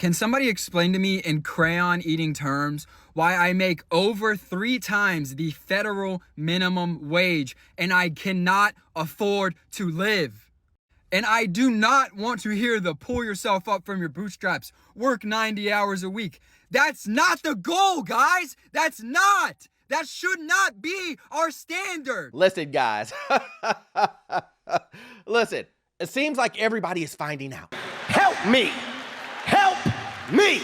Can somebody explain to me in crayon eating terms why I make over 3 times the federal minimum wage and I cannot afford to live? And I do not want to hear the pull yourself up from your bootstraps, work 90 hours a week. That's not the goal, guys. That's not. That should not be our standard. Listen, guys. Listen, it seems like everybody is finding out. Help me. Help me.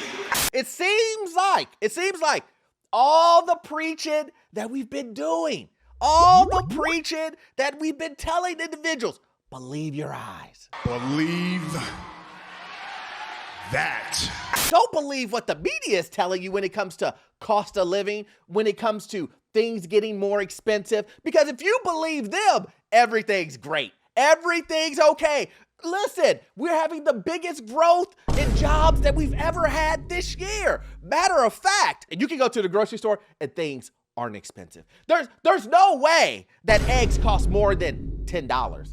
It seems like all the preaching that we've been doing, all the preaching that we've been telling individuals, believe your eyes. Believe that. Don't believe what the media is telling you when it comes to cost of living, when it comes to things getting more expensive, because if you believe them, everything's great. Everything's okay. Listen, we're having the biggest growth in jobs that we've ever had this year. Matter of fact, and you can go to the grocery store and things aren't expensive. There's no way that eggs cost more than $10.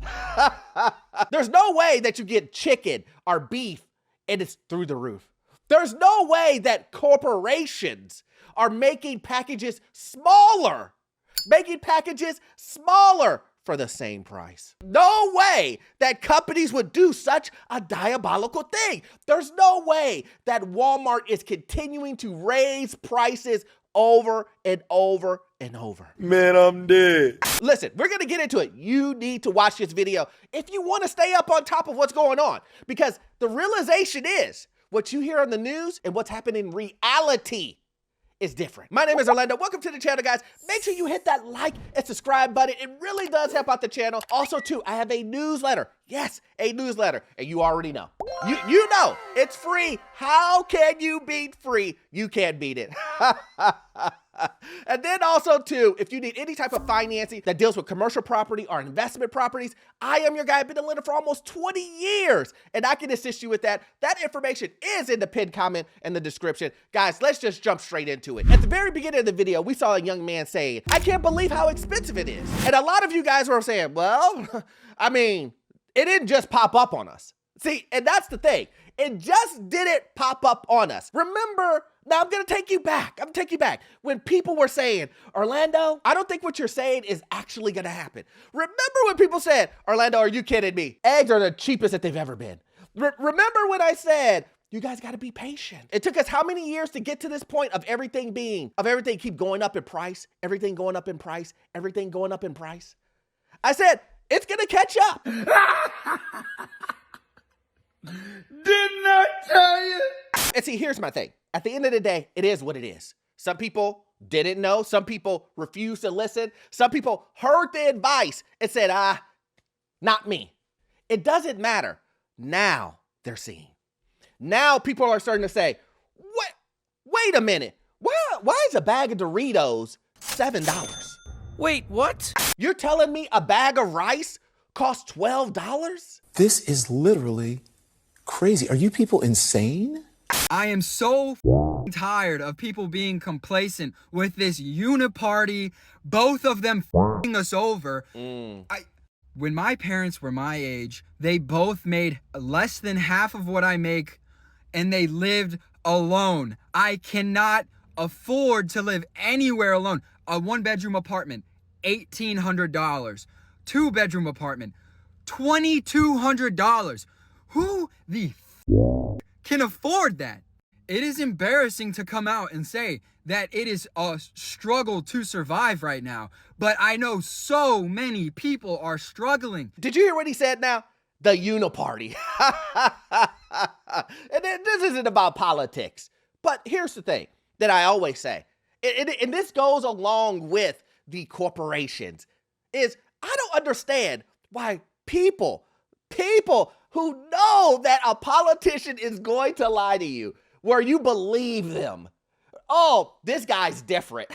There's no way that you get chicken or beef and it's through the roof. There's no way that corporations are making packages smaller for the same price. No way that companies would do such a diabolical thing. There's no way that Walmart is continuing to raise prices over and over and over. Man, I'm dead. Listen, we're gonna get into it. You need to watch this video if you wanna stay up on top of what's going on, because the realization is what you hear on the news and what's happening in reality is different. My name is Orlando. Welcome to the channel, guys. Make sure you hit that like and subscribe button. It really does help out the channel. Also, too, I have a newsletter. Yes, a newsletter. And you already know. You know, it's free. How can you beat free? You can't beat it. And then also, too, if you need any type of financing that deals with commercial property or investment properties, I am your guy. I've been a lender for almost 20 years, and I can assist you with that. That information is in the pinned comment in the description. Guys, let's just jump straight into it. At the very beginning of the video, we saw a young man saying, I can't believe how expensive it is. And a lot of you guys were saying, well, I mean, it didn't just pop up on us. See, and that's the thing. It just didn't pop up on us. Remember, now I'm gonna take you back. When people were saying, Orlando, I don't think what you're saying is actually gonna happen. Remember when people said, Orlando, are you kidding me? Eggs are the cheapest that they've ever been. Remember when I said, you guys gotta be patient. It took us how many years to get to this point of everything keep going up in price, everything going up in price, everything going up in price? I said, it's gonna catch up. Didn't I tell you? And see, here's my thing. At the end of the day, it is what it is. Some people didn't know. Some people refused to listen. Some people heard the advice and said, not me. It doesn't matter. Now they're seeing. Now people are starting to say, wait a minute. Why is a bag of Doritos $7? Wait, what? You're telling me a bag of rice costs $12? This is literally crazy. Are you people insane? I am so tired of people being complacent with this uniparty, both of them us over. When my parents were my age, they both made less than half of what I make, and they lived alone. I cannot afford to live anywhere alone. A 1-bedroom apartment, $1,800. 2-bedroom apartment, $2,200. Who the can afford that? It is embarrassing to come out and say that it is a struggle to survive right now, but I know so many people are struggling. Did you hear what he said now? The uniparty. And this isn't about politics, but here's the thing that I always say, and this goes along with the corporations, is I don't understand why people who know that a politician is going to lie to you, where you believe them. Oh, this guy's different.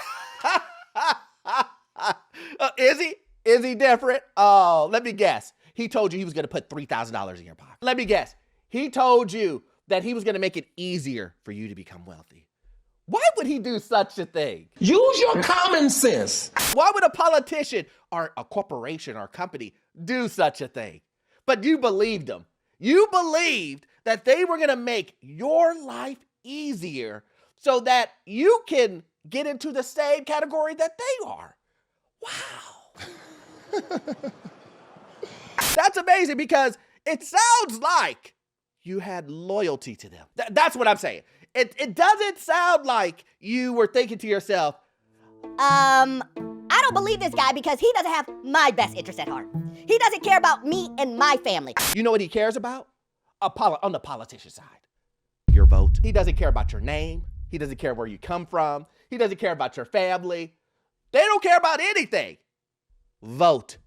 Is he? Is he different? Oh, let me guess. He told you he was going to put $3,000 in your pocket. Let me guess. He told you that he was going to make it easier for you to become wealthy. Why would he do such a thing? Use your common sense. Why would a politician or a corporation or company do such a thing? But you believed him. You believed that they were going to make your life easier so that you can get into the same category that they are. Wow. That's amazing because it sounds like you had loyalty to them. That's what I'm saying. It doesn't sound like you were thinking to yourself, I don't believe this guy because he doesn't have my best interest at heart. He doesn't care about me and my family. you know what he cares about? On the politician side, your vote. He doesn't care about your name. He doesn't care where you come from. He doesn't care about your family. They don't care about anything. Vote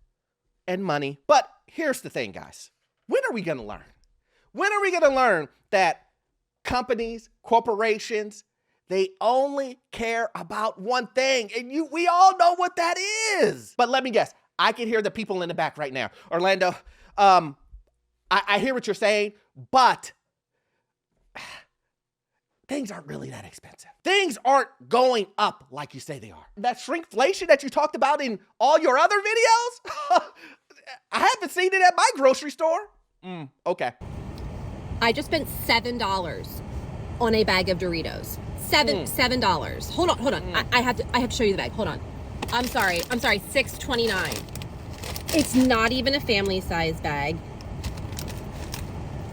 and money. But here's the thing, guys. When are we going to learn? When are we going to learn that companies, corporations, they only care about one thing? And we all know what that is. But let me guess. I can hear the people in the back right now. Orlando, I hear what you're saying, but things aren't really that expensive. Things aren't going up like you say they are. That shrinkflation that you talked about in all your other videos, I haven't seen it at my grocery store. Okay. I just spent $7 on a bag of Doritos. $7. Hold on. I have to show you the bag. Hold on. I'm sorry. $6.29. It's not even a family size bag.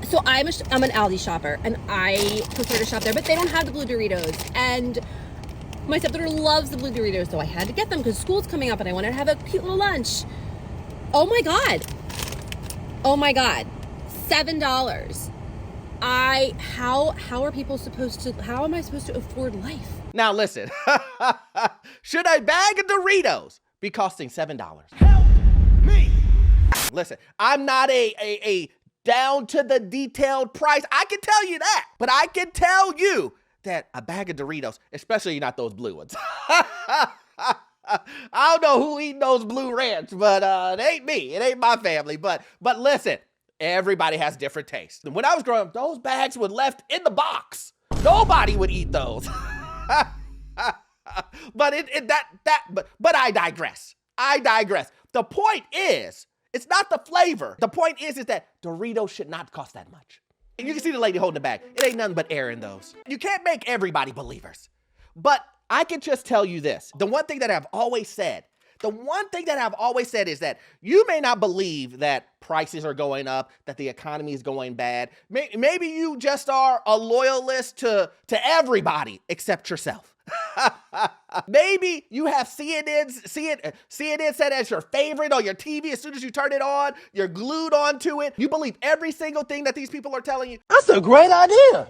So I'm an Aldi shopper, and I prefer to shop there, but they don't have the blue Doritos. And my stepdaughter loves the blue Doritos, so I had to get them because school's coming up, and I wanted to have a cute little lunch. Oh my God. $7. How are people supposed to? How am I supposed to afford life? Now listen, should a bag of Doritos be costing $7? Help me. Listen, I'm not a down to the detailed price. I can tell you that, but I can tell you that a bag of Doritos, especially not those blue ones. I don't know who eating those blue ranch, but it ain't me. It ain't my family. But listen, everybody has different tastes. When I was growing up, those bags were left in the box. Nobody would eat those. But I digress. The point is, it's not the flavor. The point is that Doritos should not cost that much. And you can see the lady holding the bag. It ain't nothing but air in those. You can't make everybody believers. But I can just tell you this. The one thing that I've always said is that you may not believe that prices are going up, that the economy is going bad. Maybe you just are a loyalist to everybody except yourself. Maybe you have CNN set as your favorite on your TV. As soon as you turn it on, you're glued onto it. You believe every single thing that these people are telling you. That's a great idea.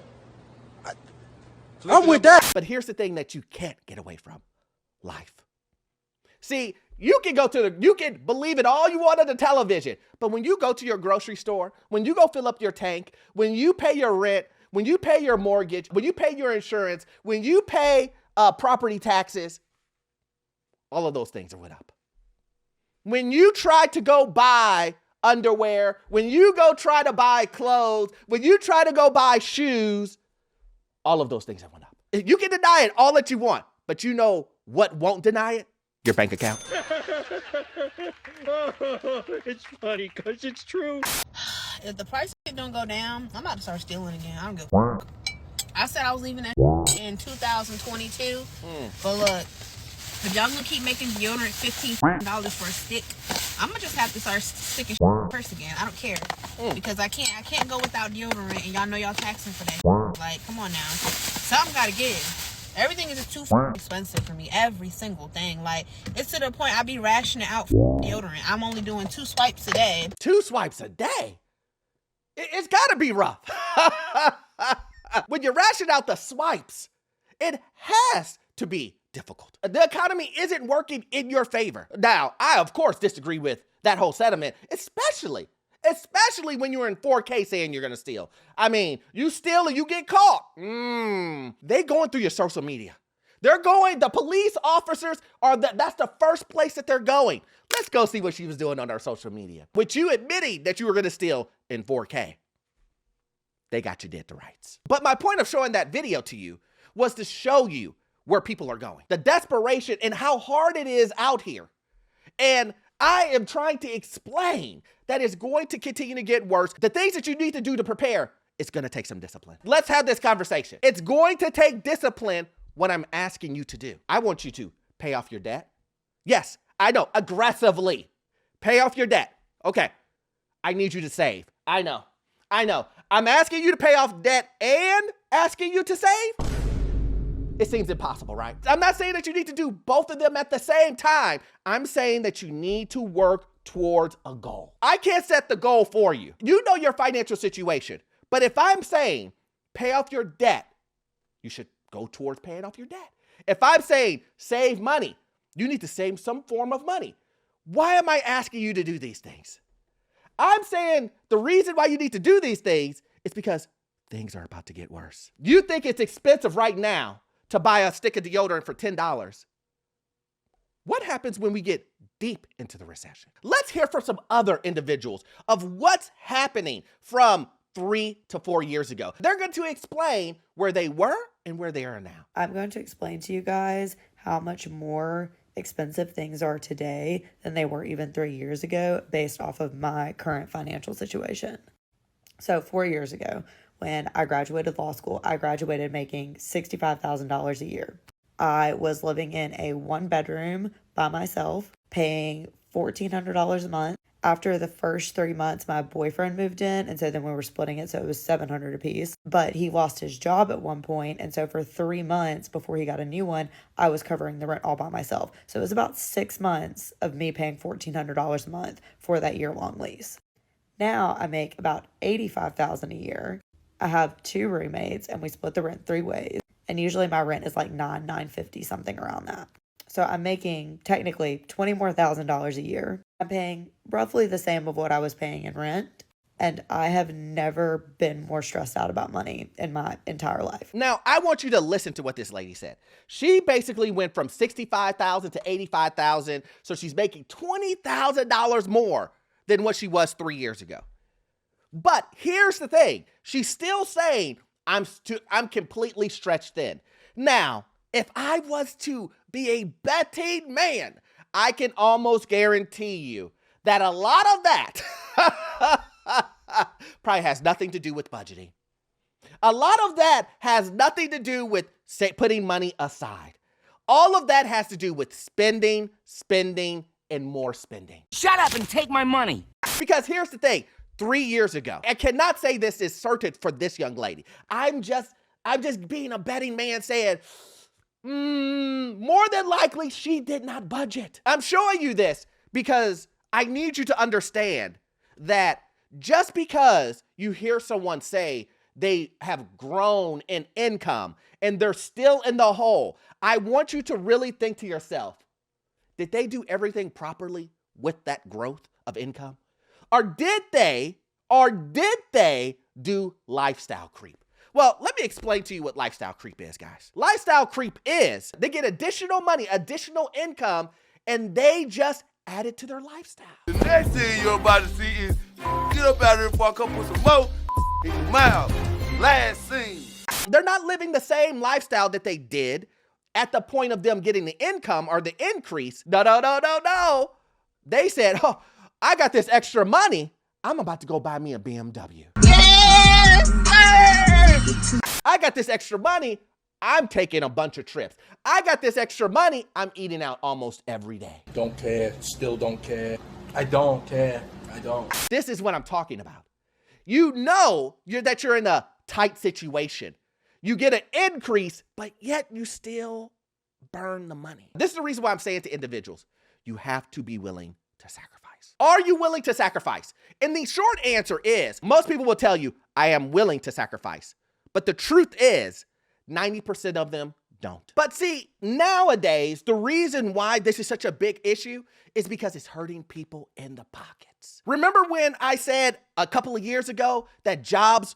I'm with that. But here's the thing that you can't get away from: life. See, you can believe it all you want on the television, but when you go to your grocery store, when you go fill up your tank, when you pay your rent, when you pay your mortgage, when you pay your insurance, when you pay property taxes, all of those things are went up. When you try to go buy underwear, when you go try to buy clothes, when you try to go buy shoes, all of those things have went up. You can deny it all that you want, but you know what won't deny it? Your bank account. It's funny because it's true. If the price don't go down, I'm about to start stealing again. I don't give a I said I was leaving that in 2022. But look, if y'all gonna keep making deodorant $15 for a stick, I'm gonna just have to start sticking purse again. I don't care. Because I can't go without deodorant, and y'all know y'all taxing for that. Like, come on now. Something gotta give. Everything is just too expensive for me. Every single thing. Like, it's to the point I be rationing out deodorant. I'm only doing 2 swipes a day. 2 swipes a day? It's gotta be rough. When you ration out the swipes, it has to be difficult. The economy isn't working in your favor. Now, I of course disagree with that whole sentiment, especially when you're in 4K saying you're gonna steal. I mean, you steal and you get caught. They going through your social media. The police officers that's the first place that they're going. Let's go see what she was doing on our social media. With you admitting that you were gonna steal in 4K. They got you dead to rights. But my point of showing that video to you was to show you where people are going. The desperation and how hard it is out here. And I am trying to explain that it's going to continue to get worse. The things that you need to do to prepare it's gonna take some discipline. Let's have this conversation. It's going to take discipline what I'm asking you to do. I want you to pay off your debt. Yes, I know, aggressively. Pay off your debt. Okay, I need you to save. I know. I'm asking you to pay off debt and asking you to save? It seems impossible, right? I'm not saying that you need to do both of them at the same time. I'm saying that you need to work towards a goal. I can't set the goal for you. You know your financial situation. But if I'm saying pay off your debt, you should go towards paying off your debt. If I'm saying save money, you need to save some form of money. Why am I asking you to do these things? I'm saying the reason why you need to do these things is because things are about to get worse. You think it's expensive right now to buy a stick of deodorant for $10. What happens when we get deep into the recession? Let's hear from some other individuals of what's happening from 3 to 4 years ago. They're going to explain where they were and where they are now. I'm going to explain to you guys how much more expensive things are today than they were even 3 years ago based off of my current financial situation. So 4 years ago, when I graduated law school, I graduated making $65,000 a year. I was living in a 1-bedroom by myself, paying $1,400 a month. After the first 3 months, my boyfriend moved in, and so then we were splitting it, so it was $700 apiece. But he lost his job at one point, and so for 3 months before he got a new one, I was covering the rent all by myself. So it was about 6 months of me paying $1,400 a month for that year-long lease. Now I make about $85,000 a year. I have 2 roommates, and we split the rent 3 ways. And usually my rent is like $950, something around that. So I'm making technically $20,000 more a year. I'm paying roughly the same of what I was paying in rent. And I have never been more stressed out about money in my entire life. Now, I want you to listen to what this lady said. She basically went from $65,000 to $85,000. So she's making $20,000 more than what she was 3 years ago. But here's the thing. She's still saying, I'm completely stretched thin. Now, if I was to be a betting man, I can almost guarantee you that a lot of that probably has nothing to do with budgeting. A lot of that has nothing to do with putting money aside. All of that has to do with spending, and more spending. Shut up and take my money. Because here's the thing. 3 years ago, I cannot say this is certain for this young lady. I'm just being a betting man saying, more than likely she did not budget. I'm showing you this because I need you to understand that just because you hear someone say they have grown in income and they're still in the hole, I want you to really think to yourself, did they do everything properly with that growth of income? Or did they do lifestyle creep? Well, let me explain to you what lifestyle creep is, guys. Lifestyle creep is they get additional money, additional income, and they just add it to their lifestyle. The next thing you're about to see is get up out of here before I come put some more in your mouth. Last scene. They're not living the same lifestyle that they did at the point of them getting the income or the increase. No. They said, oh, I got this extra money. I'm about to go buy me a BMW. Yes, sir! I got this extra money. I'm taking a bunch of trips. I got this extra money. I'm eating out almost every day. Don't care. Still don't care. I don't care. I don't. This is what I'm talking about. You know that you're in a tight situation. You get an increase, but yet you still burn the money. This is the reason why I'm saying to individuals, you have to be willing to sacrifice. Are you willing to sacrifice? And the short answer is, most people will tell you, I am willing to sacrifice. But the truth is, 90% of them don't. But see, nowadays, the reason why this is such a big issue is because it's hurting people in the pockets. Remember when I said a couple of years ago that job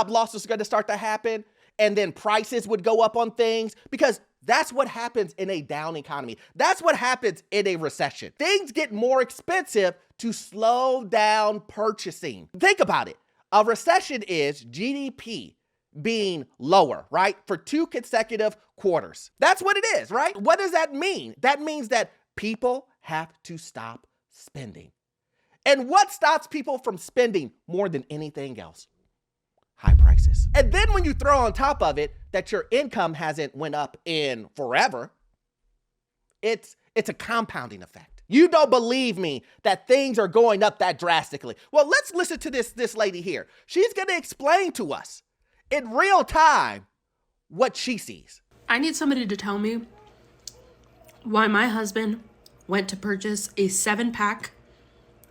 losses are going to start to happen and then prices would go up on things? Because that's what happens in a down economy. That's what happens in a recession. Things get more expensive to slow down purchasing. Think about it. A recession is GDP being lower, right? For 2 consecutive quarters. That's what it is, right? What does that mean? That means that people have to stop spending. And what stops people from spending more than anything else? high prices. And then when you throw on top of it that your income hasn't went up in forever, it's a compounding effect. You don't believe me that things are going up that drastically. Well, let's listen to this lady here. She's going to explain to us in real time what she sees. I need somebody to tell me why my husband went to purchase a 7-pack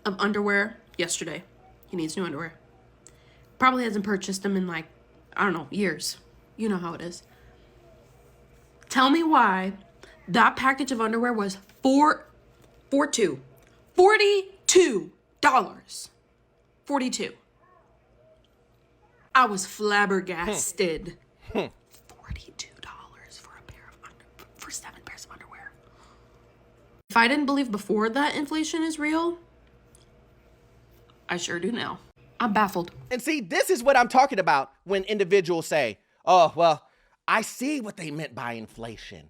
of underwear yesterday. He needs new underwear. Probably hasn't purchased them in like, I don't know, years. You know how it is. Tell me why that package of underwear was $42. $42. I was flabbergasted. $42 for 7 pairs of underwear. If I didn't believe before that inflation is real, I sure do now. I'm baffled. And see, this is what I'm talking about when individuals say, oh, well, I see what they meant by inflation.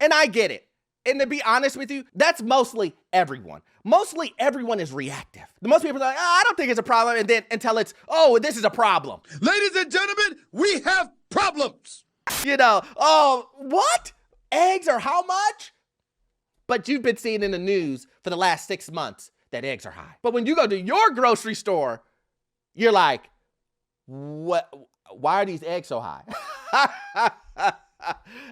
And I get it. And to be honest with you, that's mostly everyone. Mostly everyone is reactive. Most people are like, oh, I don't think it's a problem. And then until it's, oh, this is a problem. Ladies and gentlemen, we have problems. You know, oh, what? Eggs are how much? But you've been seeing in the news for the last 6 months that eggs are high. But when you go to your grocery store, you're like, what? Why are these eggs so high?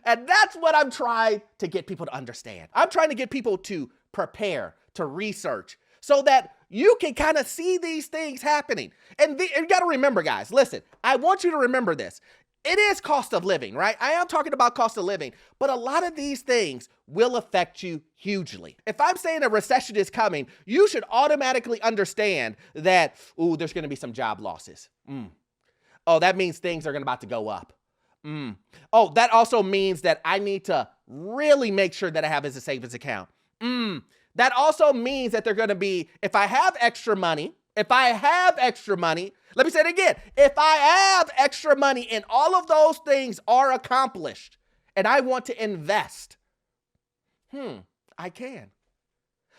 And that's what I'm trying to get people to understand. I'm trying to get people to prepare, to research, so that you can kind of see these things happening. And you got to remember, guys, listen, I want you to remember this. It is cost of living, right? I am talking about cost of living, but a lot of these things will affect you hugely. If I'm saying a recession is coming, you should automatically understand that, ooh, there's going to be some job losses. Oh, that means things are about to go up. Oh, that also means that I need to really make sure that I have as a savings account. That also means that they're going to be, if I have extra money, let me say it again. If I have extra money and all of those things are accomplished and I want to invest, I can.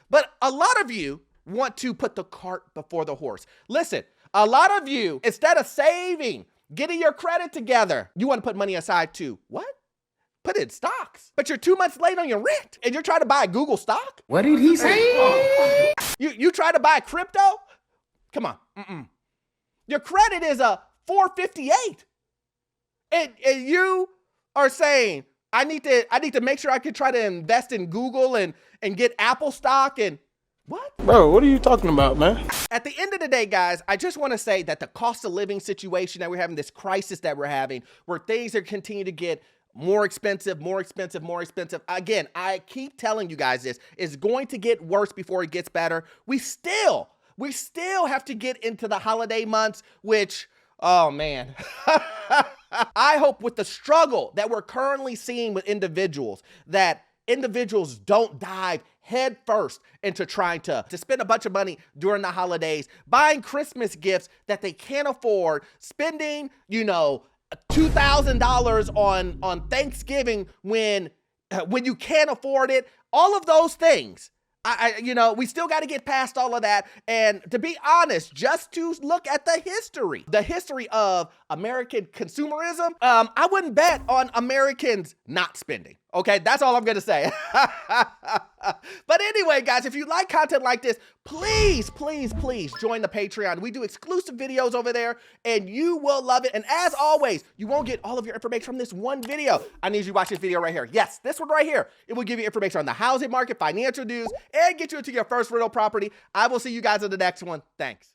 But a lot of you want to put the cart before the horse. Listen, a lot of you, instead of saving, getting your credit together, you want to put money aside to what? Put it in stocks. But you're 2 months late on your rent and you're trying to buy Google stock? What did he say? You try to buy crypto? Come on. Your credit is a 458. And you are saying, I need to make sure I can try to invest in Google and get Apple stock and what? Bro, what are you talking about, man? At the end of the day, guys, I just want to say that the cost of living situation that we're having, this crisis that we're having, where things are continuing to get more expensive. Again, I keep telling you guys this is going to get worse before it gets better. We still have to get into the holiday months, which, oh man. I hope with the struggle that we're currently seeing with individuals, that individuals don't dive head first into trying to spend a bunch of money during the holidays, buying Christmas gifts that they can't afford, spending, $2,000 on Thanksgiving when you can't afford it. All of those things. We still got to get past all of that. And to be honest, just to look at the history of American consumerism, I wouldn't bet on Americans not spending. Okay, that's all I'm going to say. But anyway, guys, if you like content like this, please join the Patreon. We do exclusive videos over there and you will love it. And as always, you won't get all of your information from this one video. I need you to watch this video right here. Yes, this one right here. It will give you information on the housing market, financial news, and get you into your first rental property. I will see you guys in the next one. Thanks.